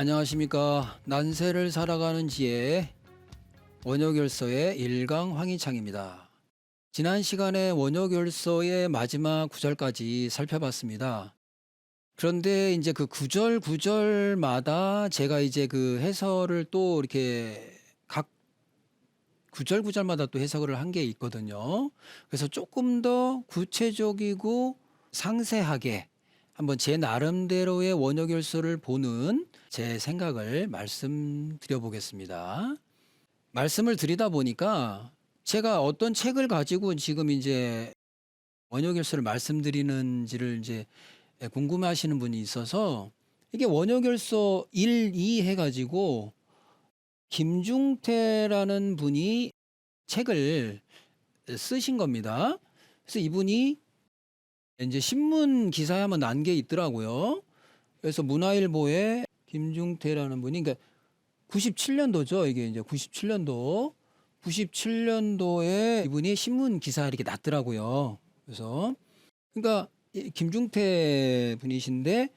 안녕하십니까. 난세를 살아가는 지혜 원효결서의 1강 황희창입니다. 지난 시간에 원효결서의 마지막 구절까지 살펴봤습니다. 그런데 이제 그 구절마다 제가 이제 그 해설을 또 이렇게 각 구절마다 또 해석을 한 게 있거든요. 그래서 조금 더 구체적이고 상세하게 한번 제 나름대로의 원효결서를 보는 제 생각을 말씀드려 보겠습니다. 말씀을 드리다 보니까 제가 어떤 책을 가지고 지금 이제 원효결서를 말씀드리는지를 이제 궁금해하시는 분이 있어서 이게 원효결서 1, 2 해가지고 김중태라는 분이 책을 쓰신 겁니다. 그래서 이분이 이제 신문 기사에 한번 난 게 있더라고요. 그래서 문화일보에 김중태라는 분이, 그러니까 97년도죠. 이게 이제 97년도에 이분이 신문 기사 이렇게 났더라고요. 그래서 그러니까 김중태 분이신데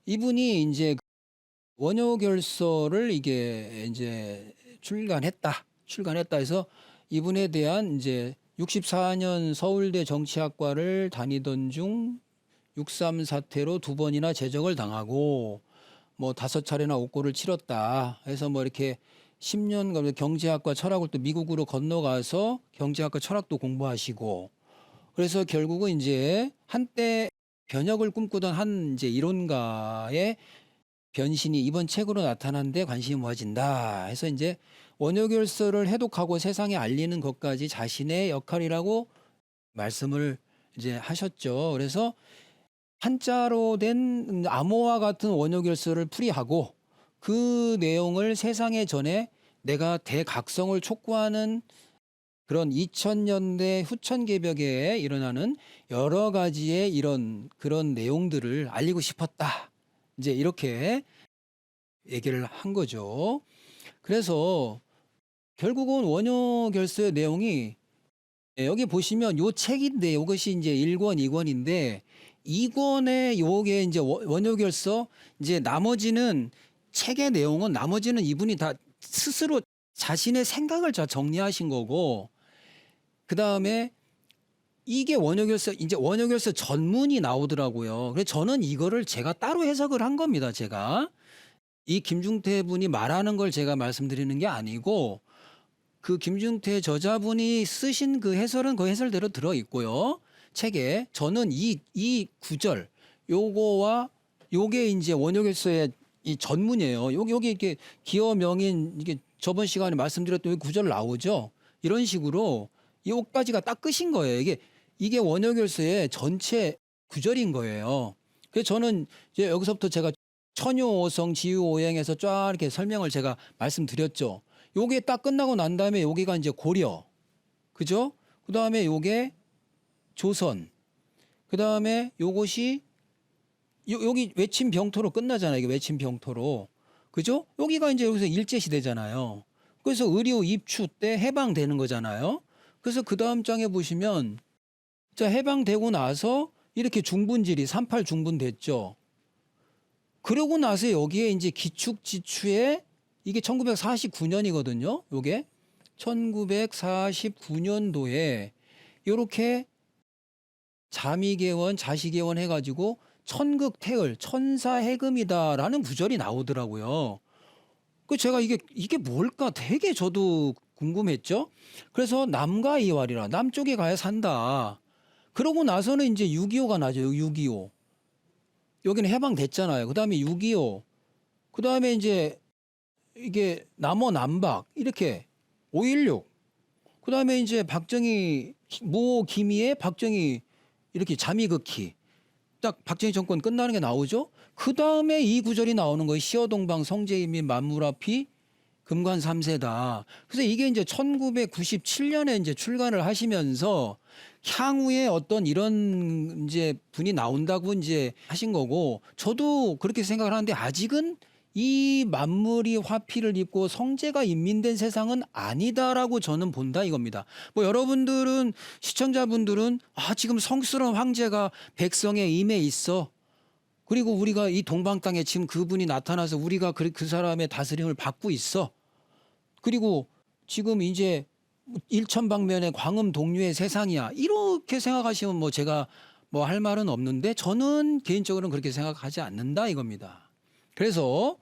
이분이 이제 원효결서를 이게 이제 출간했다 해서 이분에 대한 이제 64년 서울대 정치학과를 다니던 중 6.3 사태로 2번이나 제적을 당하고 뭐 5차례나 옥고를 치렀다 해서 뭐 이렇게 10년간 경제학과 철학을 또 미국으로 건너가서 경제학과 철학도 공부하시고, 그래서 결국은 이제 한때 변혁을 꿈꾸던 한 이제 이론가의 변신이 이번 책으로 나타난데 관심이 모아진다 해서 이제 원효결서를 해독하고 세상에 알리는 것까지 자신의 역할이라고 말씀을 이제 하셨죠. 그래서 한자로 된 암호와 같은 원효결서를 풀이하고 그 내용을 세상에 전해 내가 대각성을 촉구하는 그런 2000년대 후천 개벽에 일어나는 여러 가지의 이런 그런 내용들을 알리고 싶었다. 이제 이렇게 얘기를 한 거죠. 그래서 결국은 원효결서의 내용이 여기 보시면 요 책인데 이것이 이제 1권, 2권인데 2권에 요게 이제 원효결서, 이제 나머지는 책의 내용은 나머지는 이분이 다 스스로 자신의 생각을 다 정리하신 거고, 그다음에 이게 원효결서, 이제 원효결서 전문이 나오더라고요. 그래서 저는 이거를 제가 따로 해석을 한 겁니다. 제가 이 김중태 분이 말하는 걸 제가 말씀드리는 게 아니고 그 김중태 저자분이 쓰신 그 해설은 그 해설대로 들어 있고요. 책에 저는 이 구절 요거와 요게 이제 원효결서의 이 전문이에요. 여기 이렇게 기어 명인, 이게 저번 시간에 말씀드렸던 구절 나오죠. 이런 식으로 요까지가 딱 끝인 거예요. 이게 원효결서의 전체 구절인 거예요. 그래서 저는 이제 여기서부터 제가 천유오성 지유오행에서 쫙 이렇게 설명을 제가 말씀드렸죠. 요게 딱 끝나고 난 다음에 여기가 이제 고려, 그죠? 그 다음에 요게 조선, 그 다음에 요것이 여기 외침 병토로 끝나잖아요. 이게 외침 병토로, 그죠? 여기가 이제 여기서 일제 시대잖아요. 그래서 의료 입추 때 해방되는 거잖아요. 그래서 그 다음 장에 보시면 자, 해방되고 나서 이렇게 중분질이 38 중분 됐죠. 그러고 나서 여기에 이제 기축지추에 이게 1949년이거든요. 요게 1949년도에 요렇게 자미개원, 자시개원 해가지고 천극태을, 천사해금이다라는 구절이 나오더라고요. 그 제가 이게 뭘까 되게 저도 궁금했죠. 그래서 남과 이활이라, 남쪽에 가야 산다. 그러고 나서는 이제 6.25가 나죠. 6.25. 여기는 해방됐잖아요. 그 다음에 6.25. 그 다음에 이제 이게 남어 남박 이렇게 5.16. 그 다음에 이제 박정희, 모 김희의 박정희 이렇게 자미극히 딱 박정희 정권 끝나는 게 나오죠. 그 다음에 이 구절이 나오는 거예요. 시어동방 성제인 및 만물앞이 금관 3세다. 그래서 이게 이제 1997년에 이제 출간을 하시면서 향후에 어떤 이런 이제 분이 나온다고 이제 하신 거고, 저도 그렇게 생각을 하는데 아직은 이 만물이 화피를 입고 성제가 인민된 세상은 아니다라고 저는 본다 이겁니다. 뭐 여러분들은, 시청자분들은 지금 성스러운 황제가 백성의 임에 있어, 그리고 우리가 이 동방 땅에 지금 그분이 나타나서 우리가 그 사람의 다스림을 받고 있어. 그리고 지금 이제 일천방면의 광음 동류의 세상이야. 이렇게 생각하시면 뭐 제가 뭐 할 말은 없는데 저는 개인적으로는 그렇게 생각하지 않는다 이겁니다. 그래서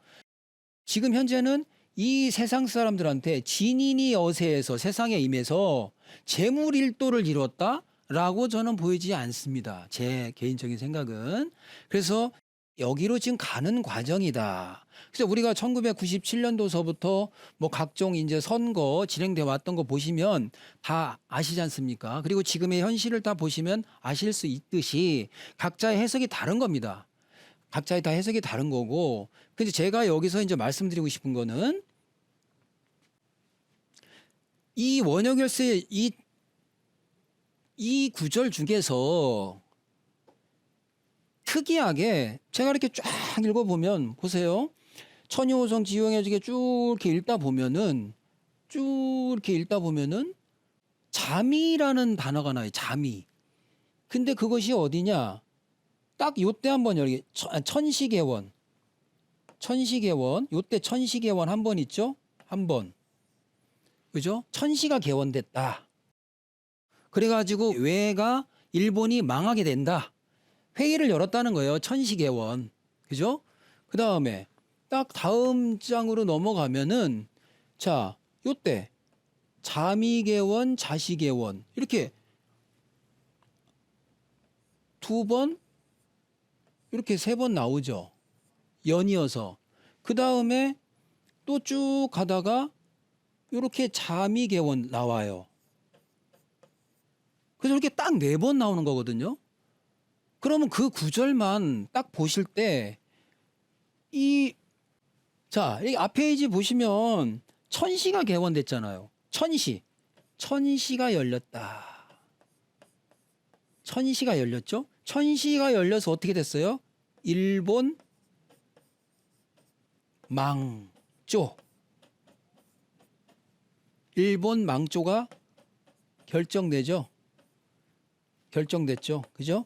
지금 현재는 이 세상 사람들한테 진인이 어세에서 세상에 임해서 재물일도를 이뤘다라고 저는 보이지 않습니다. 제 개인적인 생각은. 그래서 여기로 지금 가는 과정이다. 그래서 우리가 1997년도서부터 뭐 각종 이제 선거 진행돼 왔던 거 보시면 다 아시지 않습니까? 그리고 지금의 현실을 다 보시면 아실 수 있듯이 각자의 해석이 다른 겁니다. 각자의 다 해석이 다른 거고. 근데 제가 여기서 이제 말씀드리고 싶은 거는 이 원효결서의 이 구절 중에서 특이하게 제가 이렇게 쫙 읽어보면 보세요. 천유호성 지용해지게 쭉 이렇게 읽다 보면은 잠이라는 단어가 나와요. 잠이. 근데 그것이 어디냐? 딱 요때 한번 여기 천시계원. 요때 천시계원 한 번 있죠? 한 번. 그죠? 천시가 개원됐다. 그래가지고 왜가 일본이 망하게 된다. 회의를 열었다는 거예요. 천시개원. 그죠? 그 다음에 딱 다음 장으로 넘어가면은 자, 요때 자미개원, 자시개원 이렇게 두 번 이렇게 세 번 나오죠. 연이어서. 그 다음에 또 쭉 가다가 이렇게 자미개원 나와요. 그래서 이렇게 딱 네 번 나오는 거거든요. 그러면 그 구절만 딱 보실 때 이 앞 페이지 보시면 천시가 개원됐잖아요. 천시가 열렸다. 천시가 열렸죠? 천시가 열려서 어떻게 됐어요? 일본 망조. 일본 망조가 결정됐죠. 그죠?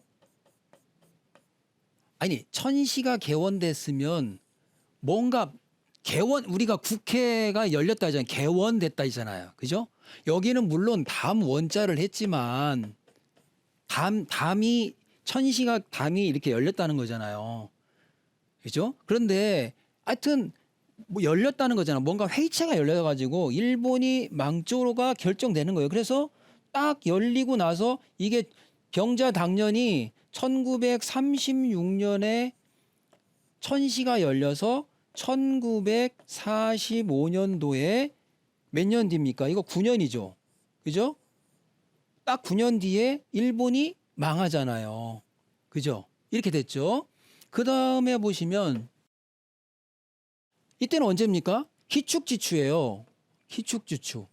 아니, 천시가 개원됐으면 뭔가 우리가 국회가 열렸다 하잖아요. 개원됐다 하잖아요. 그죠? 여기는 물론 담 원자를 했지만 천시가 담이 이렇게 열렸다는 거잖아요. 그죠? 그런데 하여튼 뭐 열렸다는 거잖아. 뭔가 회의체가 열려가지고 일본이 망조가 결정되는 거예요. 그래서 딱 열리고 나서 이게 병자당년이 1936년에 천시가 열려서 1945년도에 몇 년 뒤입니까? 이거 9년이죠. 그죠? 딱 9년 뒤에 일본이 망하잖아요. 그죠? 이렇게 됐죠. 그 다음에 보시면 이때는 언제입니까? 기축지추예요. 기축지추.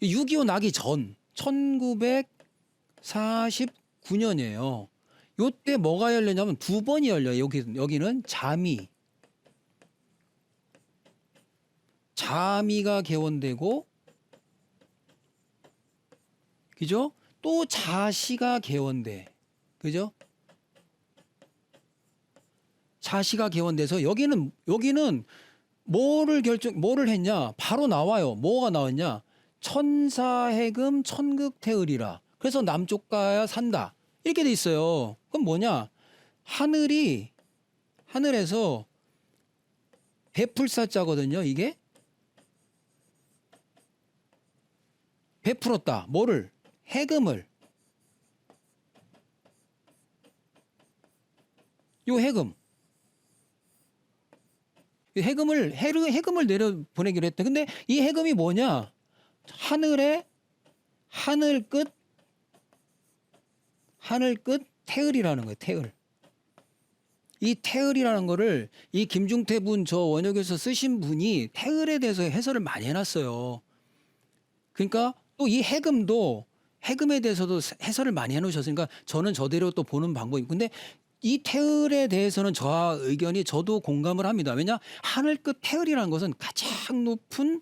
6.25 나기 전 1949년이에요. 요때 뭐가 열렸냐면 두 번이 열려요. 여기는 자미가 개원되고, 그죠? 또 자시가 개원돼. 그죠? 자시가 개원돼서 여기는 뭐를 했냐? 바로 나와요. 뭐가 나왔냐? 천사해금 천극태을이라. 그래서 남쪽 가야 산다. 이렇게 돼 있어요. 그럼 뭐냐? 하늘에서 베풀사자거든요. 이게 베풀었다. 뭐를? 해금을. 요 해금을 내려 보내기로 했다. 근데 이 해금이 뭐냐? 하늘 끝 태을이라는 거예요. 태을. 이 태을이라는 거를 이 김중태 분 저 원역에서 쓰신 분이 태을에 대해서 해설을 많이 해놨어요. 그러니까 또 이 해금에 대해서도 해설을 많이 해놓으셨으니까 저는 저대로 또 보는 방법이고, 근데 이 태을에 대해서는 저 의견이 저도 공감을 합니다. 왜냐? 하늘 끝 태을이라는 것은 가장 높은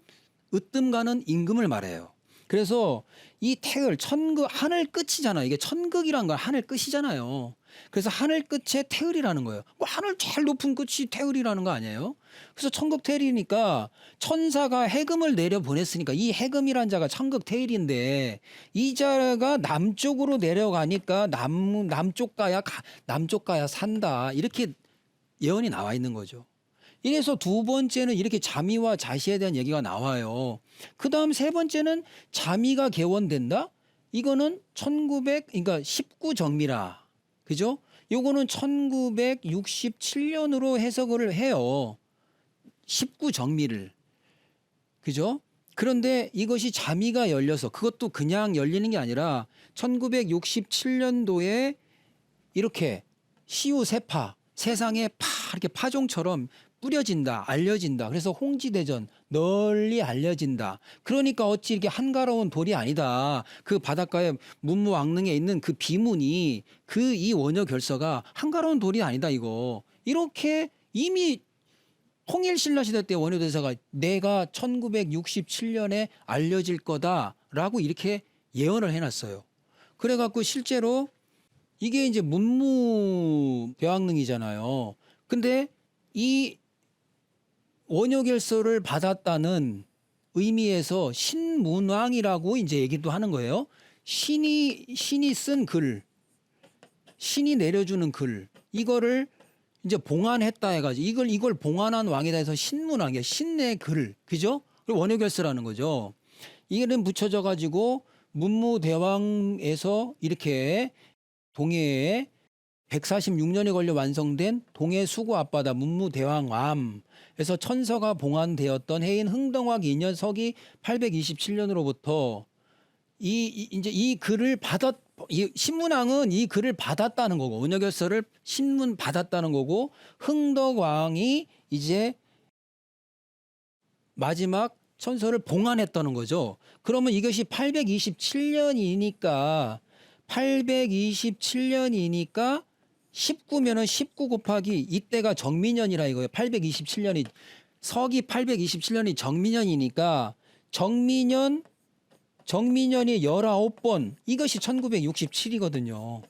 으뜸 가는 임금을 말해요. 그래서 이 태을, 하늘 끝이잖아요. 이게 천극이란 건 하늘 끝이잖아요. 그래서 하늘 끝에 태을이라는 거예요. 뭐 하늘 제일 높은 끝이 태을이라는 거 아니에요? 그래서 천국 태을이니까 천사가 해금을 내려 보냈으니까 이 해금이란 자가 천국 태을인데 이 자가 남쪽으로 내려가니까 남쪽 가야 산다. 이렇게 예언이 나와 있는 거죠. 이래서 두 번째는 이렇게 자미와 자시에 대한 얘기가 나와요. 그 다음 세 번째는 자미가 개원된다? 이거는 그러니까 19정미라. 그죠? 요거는 1967년으로 해석을 해요. 19정미를. 그죠? 그런데 이것이 자미가 열려서 그것도 그냥 열리는 게 아니라 1967년도에 이렇게 시우세파 세상에 이렇게 파종처럼 뿌려진다, 알려진다. 그래서 홍지대전 널리 알려진다. 그러니까 어찌 이렇게 한가로운 돌이 아니다. 그 바닷가에 문무왕릉에 있는 그 비문이 이 원효결서가 한가로운 돌이 아니다 이거. 이렇게 이미 통일신라시대 때 원효대사가 내가 1967년에 알려질 거다라고 이렇게 예언을 해놨어요. 그래갖고 실제로 이게 이제 문무대왕릉이잖아요. 근데 이 원효결서를 받았다는 의미에서 신문왕이라고 이제 얘기도 하는 거예요. 신이 쓴 글, 신이 내려주는 글, 이거를 이제 봉안했다 해가지고 이걸 봉안한 왕이다 해서 신문왕이야. 신의 글, 그죠? 그리고 원효결서라는 거죠. 이게는 붙여져 가지고 문무대왕에서 이렇게 동해에 146년에 걸려 완성된 동해 수구 앞바다 문무대왕암에서 천서가 봉안되었던 해인 흥덕왕 2년 서기 827년으로부터 이제 이 글을 신문왕은 이 글을 받았다는 거고 원효결서를 신문 받았다는 거고 흥덕왕이 이제 마지막 천서를 봉안했다는 거죠. 그러면 이것이 827년이니까 19면은 19 곱하기 이때가 정민년이라 이거예요. 827년이 서기 827년이 정민년이니까 정민년이 19번 이것이 1967이거든요.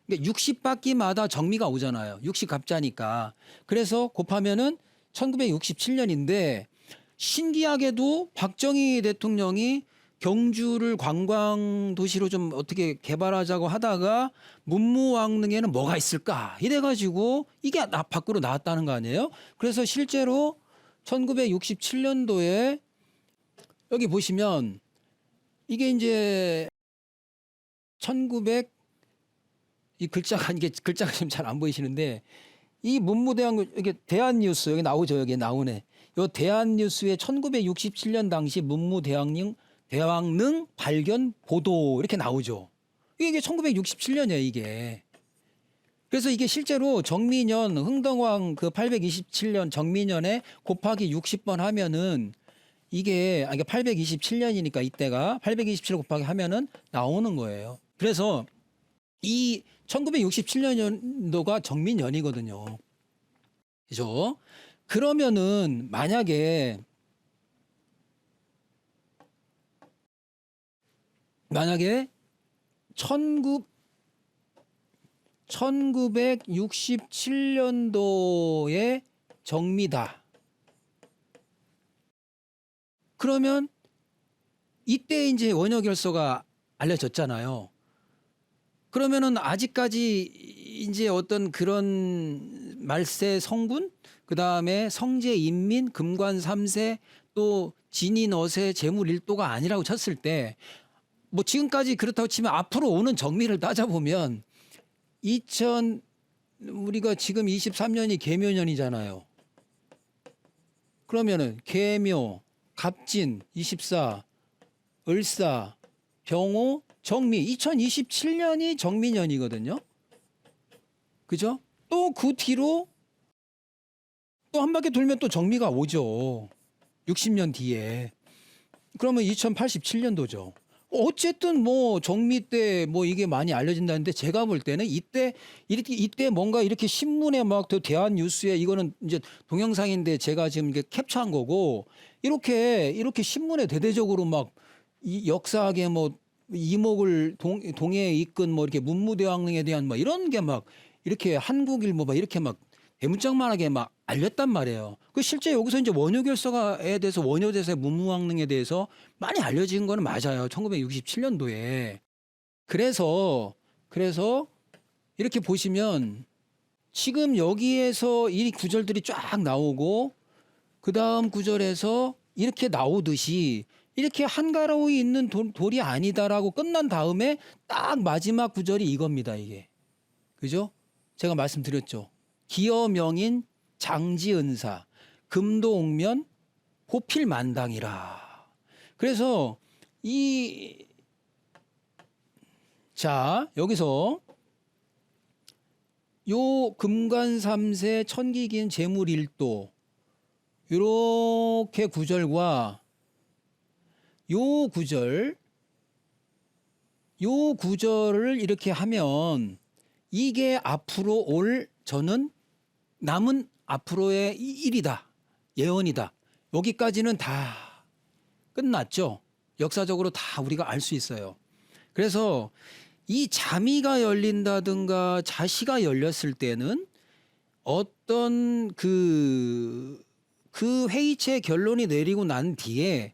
그러니까 60바퀴마다 정미가 오잖아요. 60갑자니까. 그래서 곱하면은 1967년인데 신기하게도 박정희 대통령이 경주를 관광 도시로 좀 어떻게 개발하자고 하다가 문무왕릉에는 뭐가 있을까 이래가지고 이게 밖으로 나왔다는 거 아니에요? 그래서 실제로 1967년도에 여기 보시면 이게 이제 1900 이 글자가 좀 잘 안 보이시는데 이 문무대왕 이게 대한뉴스 여기 나오죠. 여기 나오네. 요 대한뉴스에 1967년 당시 문무대왕릉 발견 보도 이렇게 나오죠. 이게 1967년이에요, 이게. 그래서 이게 실제로 정민년 흥덕왕 그 827년 정민년에 곱하기 60번 하면은 이게 827년이니까 이때가 827 곱하기 하면은 나오는 거예요. 그래서 이 1967년도가 정민년이거든요. 그죠? 그러면은 만약에 1967년도에 정미다. 그러면 이때 이제 원효결서가 알려졌잖아요. 그러면은 아직까지 이제 어떤 그런 말세 성군, 그 다음에 성제 인민, 금관 3세, 또 진인 어세, 재물 1도가 아니라고 쳤을 때 뭐 지금까지 그렇다고 치면 앞으로 오는 정미를 따져보면 우리가 지금 23년이 계묘년이잖아요. 그러면은 계묘, 갑진 24, 을사, 병호, 정미 2027년이 정미년이거든요. 그죠? 또 그 뒤로 또 한 바퀴 돌면 또 정미가 오죠. 60년 뒤에. 그러면 2087년도죠. 어쨌든 뭐 정미 때 뭐 이게 많이 알려진다는데 제가 볼 때는 이때 뭔가 이렇게 신문에 막 대한 뉴스에 이거는 이제 동영상인데 제가 지금 이게 캡처한 거고 이렇게 신문에 대대적으로 막 이 역사하게 뭐 이목을 동해에 이끈 뭐 이렇게 문무대왕릉에 대한 뭐 이런 게 막 이렇게 한국일보 막 이렇게 막 대문짝만하게 막 알렸단 말이에요. 그 실제 여기서 이제 원효결서에 대해서 원효대사의 문무왕릉에 대해서 많이 알려진 거는 맞아요. 1967년도에. 그래서 이렇게 보시면 지금 여기에서 이 구절들이 쫙 나오고 그 다음 구절에서 이렇게 나오듯이 이렇게 한가로이 있는 돌이 아니다라고 끝난 다음에 딱 마지막 구절이 이겁니다. 이게. 그죠? 제가 말씀드렸죠. 기어명인 장지은사 금도옥면 보필만당이라. 그래서 자 여기서 요 금관삼세 천기긴 재물일도 요렇게 구절과 요 구절을 이렇게 하면 이게 앞으로 올 저는 남은 앞으로의 일이다. 예언이다. 여기까지는 다 끝났죠. 역사적으로 다 우리가 알 수 있어요. 그래서 이 자미가 열린다든가 자시가 열렸을 때는 어떤 그 회의체 결론이 내리고 난 뒤에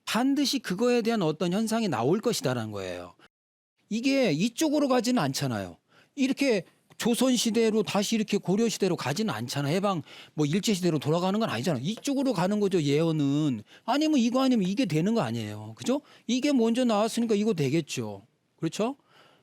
반드시 그거에 대한 어떤 현상이 나올 것이다라는 거예요. 이게 이쪽으로 가지는 않잖아요. 이렇게 조선시대로 다시 이렇게 고려시대로 가지는 않잖아. 해방 뭐 일제시대로 돌아가는 건 아니잖아. 이쪽으로 가는 거죠. 예언은. 아니면 이거 아니면 이게 되는 거 아니에요. 그죠? 이게 먼저 나왔으니까 이거 되겠죠. 그렇죠?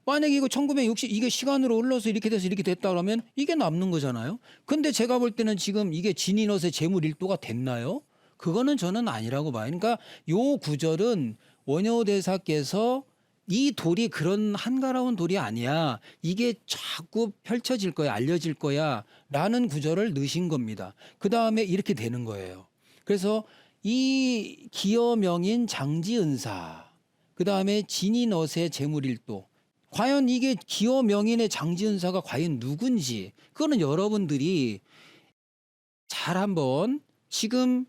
만약에 이거 1960 이게 시간으로 흘러서 이렇게 돼서 이렇게 됐다 그러면 이게 남는 거잖아요. 근데 제가 볼 때는 지금 이게 진인옷의 재물일도가 됐나요? 그거는 저는 아니라고 봐요. 그러니까 요 구절은 원효대사께서 이 돌이 그런 한가로운 돌이 아니야. 이게 자꾸 펼쳐질 거야, 알려질 거야 라는 구절을 넣으신 겁니다. 그 다음에 이렇게 되는 거예요. 그래서 이 기어명인 장지은사, 그 다음에 진인엇의 재물일도. 과연 이게 기어명인의 장지은사가 과연 누군지 그거는 여러분들이 잘 한번 지금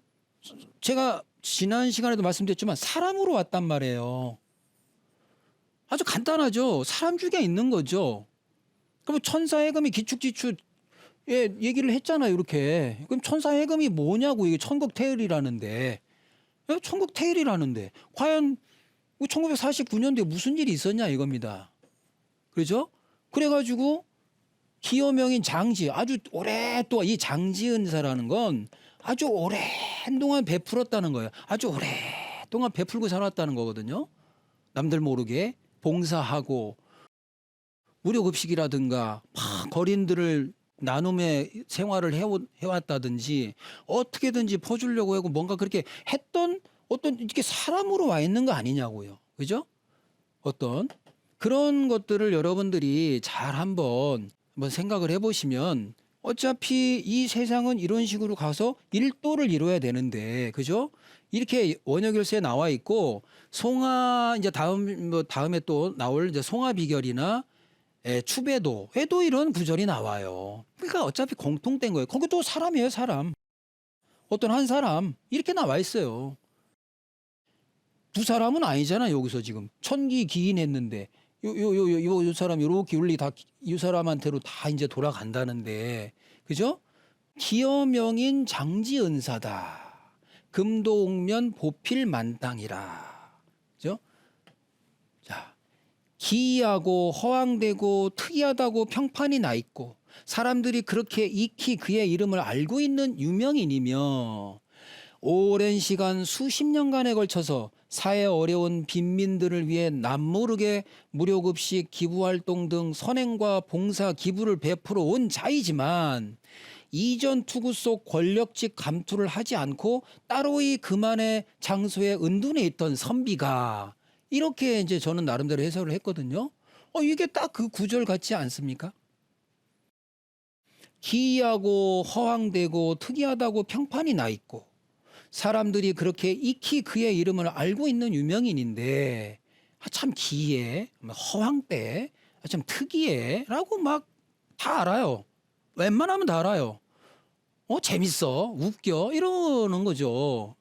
제가 지난 시간에도 말씀드렸지만 사람으로 왔단 말이에요. 아주 간단하죠. 사람 중에 있는 거죠. 그럼 천사해금이 기축지축 얘기를 했잖아요. 이렇게. 그럼 천사해금이 뭐냐고 이게 천국태일이라는데. 천국태일이라는데. 과연 1949년도에 무슨 일이 있었냐 이겁니다. 그렇죠? 그래가지고 기여명인 장지 아주 오랫동안 이 장지은사라는 건 아주 오랜 동안 베풀었다는 거예요. 아주 오랫동안 베풀고 살았다는 거거든요. 남들 모르게 봉사하고 무료급식이라든가 막 거린들을 나눔의 생활을 해왔다든지 어떻게든지 퍼주려고 하고 뭔가 그렇게 했던 어떤 이렇게 사람으로 와 있는 거 아니냐고요. 그죠? 어떤 그런 것들을 여러분들이 잘 한번 생각을 해보시면 어차피 이 세상은 이런 식으로 가서 일도를 이뤄야 되는데, 그죠? 이렇게 원효결서에 나와 있고, 송하, 이제 다음에 또 나올 이제 송하비결이나 추배도에도 이런 구절이 나와요. 그러니까 어차피 공통된 거예요. 거기 또 사람이에요, 사람. 어떤 한 사람. 이렇게 나와 있어요. 두 사람은 아니잖아, 여기서 지금. 천기 기인했는데. 요 사람 요렇게 윤리 다 이 사람한테로 다 이제 돌아간다는데, 그죠? 기여명인 장지은사다. 금도옥면 보필만당이라. 그죠? 자, 기이하고 허황되고 특이하다고 평판이 나 있고 사람들이 그렇게 익히 그의 이름을 알고 있는 유명인이며 오랜 시간 수십 년간에 걸쳐서 사회 어려운 빈민들을 위해 남모르게 무료급식 기부활동 등 선행과 봉사 기부를 베풀어 온 자이지만 이전 투구 속 권력직 감투를 하지 않고 따로이 그만의 장소에 은둔해 있던 선비가 이렇게 이제 저는 나름대로 해석을 했거든요. 이게 딱 그 구절 같지 않습니까? 기이하고 허황되고 특이하다고 평판이 나 있고 사람들이 그렇게 익히 그의 이름을 알고 있는 유명인인데 참 기이해, 허황돼, 참 특이해 라고 막 다 알아요. 웬만하면 다 알아요. 재밌어, 웃겨 이러는 거죠.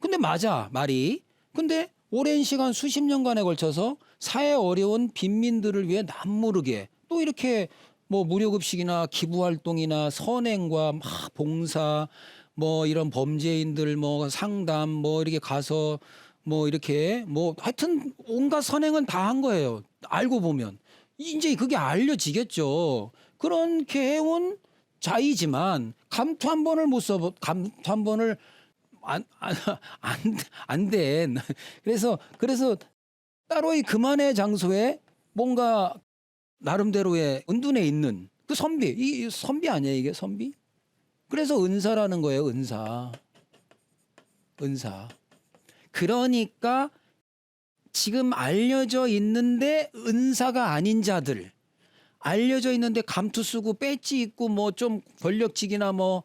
근데 맞아, 말이. 근데 오랜 시간 수십 년간에 걸쳐서 사회 어려운 빈민들을 위해 남모르게 또 이렇게 뭐 무료급식이나 기부활동이나 선행과 막 봉사 뭐 이런 범죄인들 뭐 상담 뭐 이렇게 가서 뭐 이렇게 뭐 하여튼 온갖 선행은 다 한 거예요. 알고 보면 이제 그게 알려지겠죠. 그렇게 해온 자이지만 감투 한 번을 못 써보 감투 한 번을 안 된. 그래서 따로의 그만의 장소에 뭔가 나름대로의 은둔해 있는 그 선비, 이 선비 아니에요 이게 선비? 그래서 은사라는 거예요 은사. 그러니까 지금 알려져 있는데 은사가 아닌 자들, 알려져 있는데 감투 쓰고 배지 있고 뭐 좀 권력직이나 뭐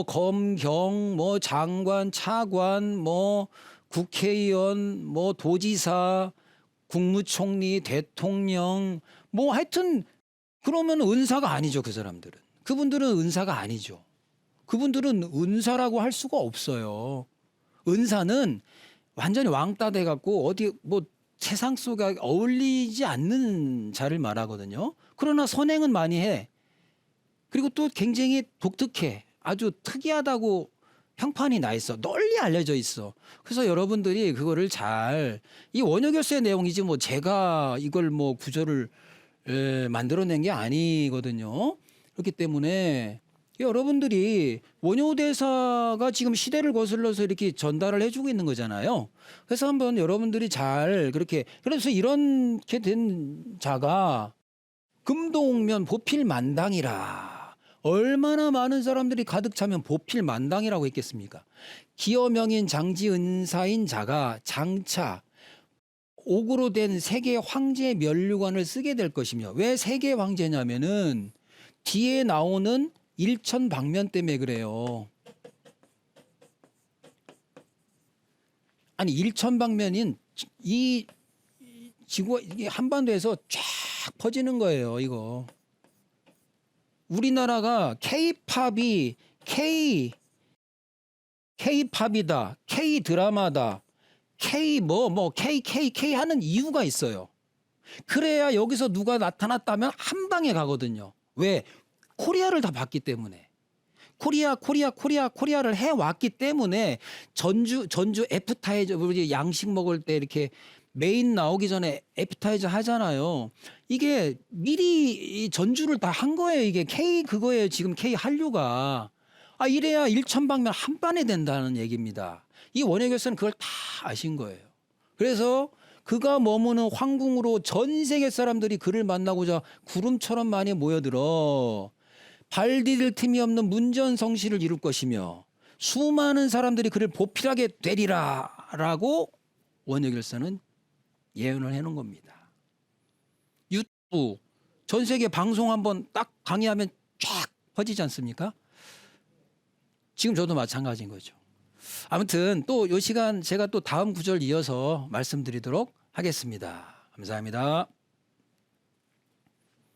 검경 뭐 장관 차관 뭐 국회의원 뭐 도지사 국무총리 대통령 뭐 하여튼 그러면 은사가 아니죠 그 사람들은. 그분들은 은사가 아니죠. 그분들은 은사라고 할 수가 없어요. 은사는 완전히 왕따 돼 갖고 어디 뭐 세상 속에 어울리지 않는 자를 말하거든요. 그러나 선행은 많이 해. 그리고 또 굉장히 독특해. 아주 특이하다고 평판이 나 있어. 널리 알려져 있어. 그래서 여러분들이 그거를 잘 이 원효결서의 내용이지 뭐 제가 이걸 뭐 구조를 만들어낸 게 아니거든요. 그렇기 때문에 여러분들이 원효대사가 지금 시대를 거슬러서 이렇게 전달을 해주고 있는 거잖아요. 그래서 한번 여러분들이 잘 그렇게 그래서 이렇게 된 자가 금동면 보필만당이라. 얼마나 많은 사람들이 가득 차면 보필만당이라고 했겠습니까? 기여명인 장지은사인 자가 장차 옥으로 된 세계 황제 면류관을 쓰게 될 것이며 왜 세계 황제냐면은 뒤에 나오는 일천방면 때문에 그래요. 아니 일천방면인 이 지구 이 한반도에서 쫙 퍼지는 거예요. 이거 우리나라가 K-팝이 K-팝이다, K 드라마다, K KKK 하는 이유가 있어요. 그래야 여기서 누가 나타났다면 한 방에 가거든요. 왜? 코리아를 다 봤기 때문에. 코리아를 해왔기 때문에 전주 애프타이저 우리 양식 먹을 때 이렇게 메인 나오기 전에 애프타이저 하잖아요. 이게 미리 이 전주를 다 한 거예요. 이게 K 그거예요. 지금 K 한류가. 아 이래야 일천방면 한 반에 된다는 얘기입니다. 이 원효결서는 그걸 다 아신 거예요. 그래서 그가 머무는 황궁으로 전 세계 사람들이 그를 만나고자 구름처럼 많이 모여들어 발 디딜 틈이 없는 문전성시를 이룰 것이며 수많은 사람들이 그를 보필하게 되리라라고 원효결서는 예언을 해놓은 겁니다. 유튜브 전 세계 방송 한번 딱 강의하면 쫙 퍼지지 않습니까? 지금 저도 마찬가지인 거죠. 아무튼 또 이 시간 제가 또 다음 구절 이어서 말씀드리도록 하겠습니다. 감사합니다.